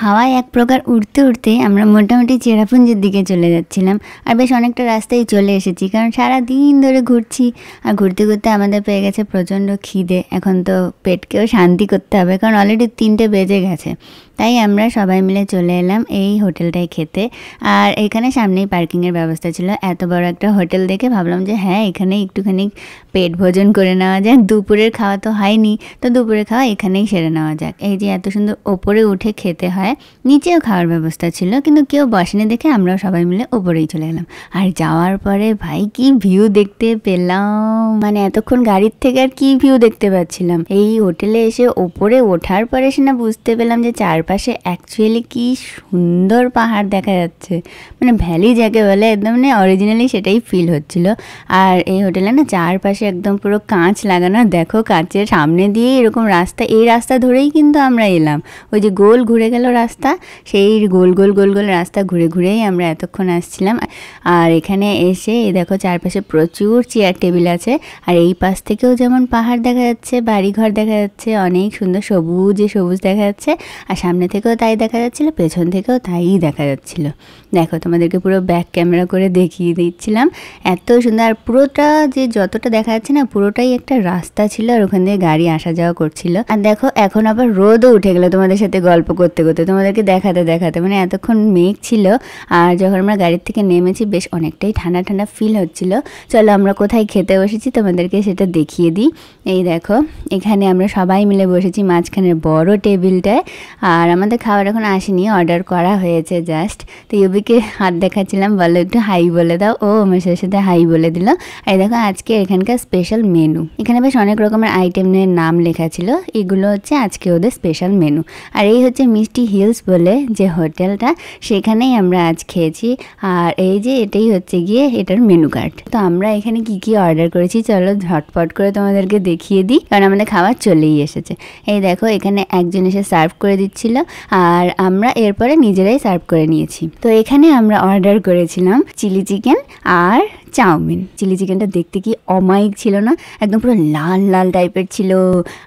হাওয়ায় এক প্রকার উড়তে উড়তে আমরা মোটামুটি চেরাপুঞ্জির দিকে চলে যাচ্ছিলাম। আর বেশ অনেকটা রাস্তায় চলে এসেছি, কারণ সারা দিন ধরে ঘুরছি। আর ঘুরতে ঘুরতে আমাদের পেয়ে গেছে প্রচণ্ড খিদে। এখন তো পেটকেও শান্তি করতে হবে, কারণ অলরেডি 3টে বেজে গেছে। তাই আমরা সবাই মিলে চলে এলাম এই হোটেলটায় খেতে। আর এখানে সামনেই পার্কিংয়ের ব্যবস্থা ছিল। এত বড় একটা হোটেল দেখে ভাবলাম যে হ্যাঁ, এখানে একটুখানি পেট ভোজন করে নেওয়া যায়। দুপুরের খাওয়া তো হয়নি, তো দুপুরের খাওয়া এখানেই সেরে নেওয়া যাক। এই যে এত সুন্দর ওপরে উঠে খেতে হয়, নিচেও খাওয়ার ব্যবস্থা ছিল, কিন্তু কেউ বসেনি দেখে আমরাও সবাই মিলে ওপরেই চলে এলাম। আর যাওয়ার পরে ভাই কি ভিউ দেখতে পেলাম, মানে এতক্ষণ গাড়ির থেকে আর কি ভিউ দেখতে পাচ্ছিলাম। এই হোটেলে এসে ওপরে ওঠার পরে সেনা বুঝতে পেলাম যে চারপাশে অ্যাকচুয়ালি কি সুন্দর পাহাড় দেখা যাচ্ছে। মানে ভ্যালি যাকে বলে, একদম মানে অরিজিনালি সেটাই ফিল হচ্ছিল। আর এই হোটেলে না চারপাশে একদম পুরো কাঁচ লাগানো, দেখো কাঁচের সামনে দিয়ে এরকম রাস্তা, এই রাস্তা ধরেই কিন্তু আমরা এলাম। ওই যে গোল ঘুরে গেল রাস্তা, সেই গোল গোল গোল গোল রাস্তা ঘুরে ঘুরেই আমরা এতক্ষণ আসছিলাম। আর এখানে এসে এই দেখো চারপাশে প্রচুর চেয়ার টেবিল আছে। আর এই পাশ থেকেও যেমন পাহাড় দেখা যাচ্ছে, বাড়িঘর দেখা যাচ্ছে, অনেক সুন্দর সবুজে সবুজ দেখা যাচ্ছে। আর সামনে থেকেও তাই দেখা যাচ্ছিলো, পেছন থেকেও তাই দেখা যাচ্ছিল। দেখো তোমাদেরকে পুরো ব্যাক ক্যামেরা করে দেখিয়ে দিচ্ছিলাম, এত সুন্দর। আর পুরোটা যে যতটা দেখা যাচ্ছে না, পুরোটাই একটা রাস্তা ছিল, আর ওখান দিয়ে গাড়ি আসা যাওয়া করছিল। আর দেখো এখন আবার রোদও উঠে গেলো তোমাদের সাথে গল্প করতে করতে, তোমাদেরকে দেখাতে দেখাতে। মানে এতক্ষণ মেঘ ছিল, আর যখন আমরা গাড়ির থেকে নেমেছি বেশ অনেকটাই ঠান্ডা ঠান্ডা ফিল হচ্ছিল। চলো আমরা কোথায় খেতে বসেছি তোমাদেরকে সেটা দেখিয়ে দিই। এই দেখো এখানে আমরা সবাই মিলে বসেছি মাঝখানের বড় টেবিলটায়। আর আমাদের খাবার এখন আসেনি, অর্ডার করা হয়েছে জাস্ট। তো ইউবিকে হাত দেখাচ্ছিলাম, বলো একটু হাই বলে দাও, ও আমার সাথে হাই বলে দিল। আর দেখো আজকে এখানকার স্পেশাল মেনু, এখানে বেশ অনেক রকমের আইটেমের নাম লেখা ছিল। এগুলো হচ্ছে আজকে ওদের স্পেশাল মেনু। আর এই হচ্ছে মিষ্টি হিলস বলে যে হোটেলটা, সেখানেই আমরা আজ খেয়েছি। আর এই যে এটাই হচ্ছে গিয়ে এটার মেনু কার্ড। তো আমরা এখানে কি কি অর্ডার করেছি চলো ঝটপট করে তোমাদেরকে দেখিয়ে দিই, কারণ আমাদের খাবার চলেই এসেছে। এই দেখো এখানে একজন এসে সার্ভ করে দিচ্ছিল, আর আমরা এরপরে নিজেরাই সার্ভ করে নিয়েছি। তো এখানে আমরা অর্ডার করেছিলাম চিলি চিকেন আর চাউমিন। চিলি চিকেনটা দেখতে কি অমায়িক ছিল না, একদম পুরো লাল লাল টাইপের ছিল।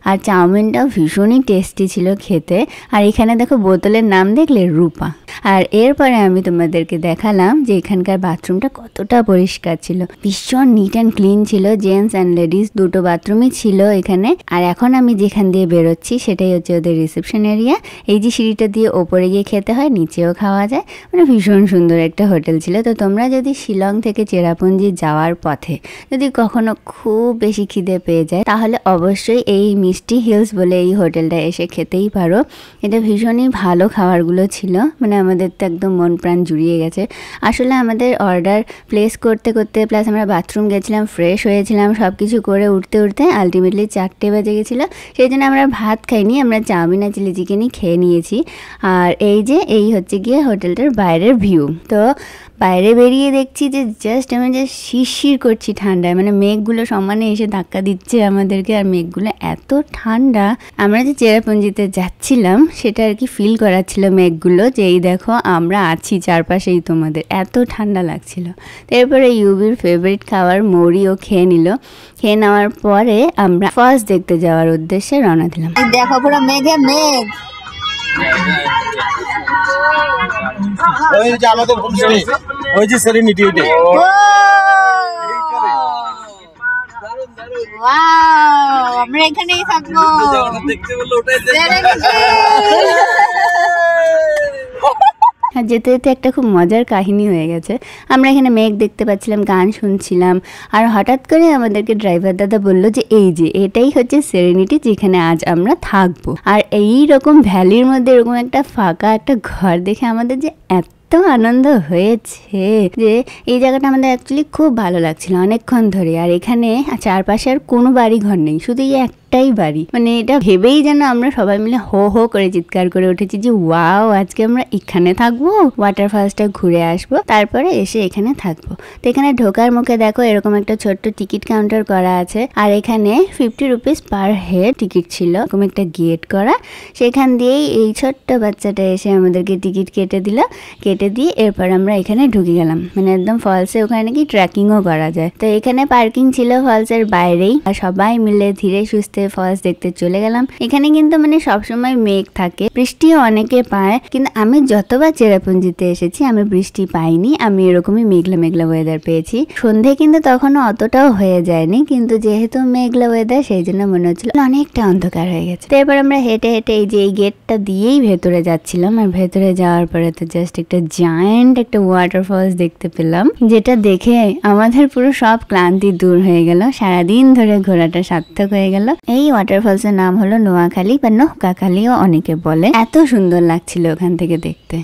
আর চাউমিনটাও ভীষণই টেস্টি ছিল খেতে। আর এখানে দেখো বোতলের নাম দেখলে রূপা। আর এরপরে আমি তোমাদেরকে দেখালাম যে এখানকার বাথরুমটা কতটা পরিষ্কার ছিল, ভীষণ নিট অ্যান্ড ক্লিন ছিল। জেন্টস অ্যান্ড লেডিস দুটো বাথরুমই ছিল এখানে। আর এখন আমি যেখান দিয়ে বেরোচ্ছি সেটাই হচ্ছে ওদের রিসেপশন এরিয়া। এই যে সিঁড়িটা দিয়ে ওপরে গিয়ে খেতে হয়, নিচেও খাওয়া যায়। মানে ভীষণ সুন্দর একটা হোটেল ছিল। তো তোমরা যদি শিলং থেকে চেরাপুঞ্জি যাওয়ার পথে যদি কখনো খুব বেশি খিদে পেয়ে যায়, তাহলে অবশ্যই এই মিষ্টি হিলস বলে এই হোটেলটা এসে খেতেই পারো। এটা ভীষণই ভালো খাবারগুলো ছিল, মানে আমাদের তো একদম মন প্রাণ জুড়িয়ে গেছে। আসলে আমাদের অর্ডার প্লেস করতে করতে প্লাস আমরা বাথরুম গেছিলাম, ফ্রেশ হয়েছিলাম, সব কিছু করে উঠতে উঠতে আলটিমেটলি 4টে বেজে গেছিলো। সেই জন্য আমরা ভাত খাইনি, আমরা চাউমিন আর চিলি চিকেনই খেয়ে নিয়েছি। আর এই যে এই হচ্ছে গিয়ে হোটেলটার বাইরের ভিউ। তো বাইরে বেরিয়ে দেখছি যে জাস্ট আমি যে শিরশির করছি ঠান্ডায়, মানে মেঘগুলো সমানে এসে ধাক্কা দিচ্ছে আমাদেরকে। আর মেঘগুলো এত ঠান্ডা, আমরা যে চেরাপুঞ্জিতে যাচ্ছিলাম সেটা আর কি ফিল করাচ্ছিল মেঘগুলো, যে এই দেখো আমরা আছি চারপাশেই, তোমাদের এত ঠান্ডা লাগছিল। তারপরে ইউবির ফেভারিট খাবার মৌরিও খেয়ে নিল। খেয়ে নেওয়ার পরে আমরা ফার্স্ট দেখতে যাওয়ার উদ্দেশ্যে রওনা দিলাম। দেখো পুরো মেঘে মেঘ। ওই যে আমাদের হোমস্টে, ওই যে সেরেনিটি, ওইটাই। ওয়াও, আমরা এখানেই থাকবো। দেখতে বললো ওটাই আর যেতে যেতে একটা খুব মজার কাহিনী হয়ে গেছে। আমরা এখানে মেঘ দেখতে পাচ্ছিলাম, গান শুনছিলাম, আর হঠাৎ করে আমাদেরকে ড্রাইভার দাদা বললো যে এই যে এটাই হচ্ছে সেরেনিটি, যেখানে আজ আমরা থাকবো। আর এই রকম ভ্যালির মধ্যে এরকম একটা ফাঁকা একটা ঘর দেখে আমাদের যে এত আনন্দ হয়েছে যে এই জায়গাটা আমাদের অ্যাকচুয়ালি খুব ভালো লাগছিল অনেকক্ষণ ধরে। আর এখানে চারপাশে আর কোনো বাড়ি ঘর নেই, শুধু এই একটাই বাড়ি। মানে এটা ভেবেই যেন আমরা সবাই মিলে হো হো করে চিৎকার করে উঠেছি যে ওয়াও, আজকে আমরা এখানে থাকবো, ওয়াটারফলসটা ঘুরে আসবো, তারপরে এসে এখানে থাকবো। তো এখানে ঢোকার মুখে দেখো এরকম একটা ছোট্ট টিকিট কাউন্টার করা আছে। আর এখানে 50 রুপিস পার হেড টিকিট ছিল, এরকম একটা গেট করা। সেখান দিয়েই এই ছোট্ট বাচ্চাটা এসে আমাদেরকে টিকিট কেটে দিল। কেটে দিয়ে এরপর আমরা এখানে ঢুকে গেলাম। মানে একদম ফলসে ওখানে নাকি ট্রেকিংও করা যায়। তো এখানে পার্কিং ছিল ফলসের বাইরেই। আর সবাই মিলে ধীরে সুস্থে ফলস দেখতে চলে গেলাম। এখানে কিন্তু মানে সবসময় মেঘ থাকে, বৃষ্টিও অনেকে পায়, কিন্তু আমি যতবার চেরাপুঞ্জিতে এসেছি আমি বৃষ্টি পাইনি, আমি এরকমই মেঘলা মেঘলা ওয়েদার পেয়েছি। সন্ধে কিন্তু তখনও অতটাও হয়ে যায়নি, কিন্তু যেহেতু মেঘলা ওয়েদার সেই জন্য মনে হচ্ছিল অনেকটা অন্ধকার হয়ে গেছে। তো এবার আমরা হেঁটে হেঁটে এই যে এই গেটটা দিয়েই ভেতরে যাচ্ছিলাম, আর ভেতরে যাওয়ার পরে তো জাস্ট একটা জায়ান্ট একটা ওয়াটারফলস দেখতে পেলাম, যেটা দেখে আমাদের পুরো সব ক্লান্তি দূর হয়ে গেল, সারাদিন ধরে ঘোরাটা সার্থক হয়ে গেল। এই ওয়াটারফলস এর নাম হলো নোয়াখালী বা নৌকাখালীও অনেকে বলে। এত সুন্দর লাগছিল ওখান থেকে দেখতে।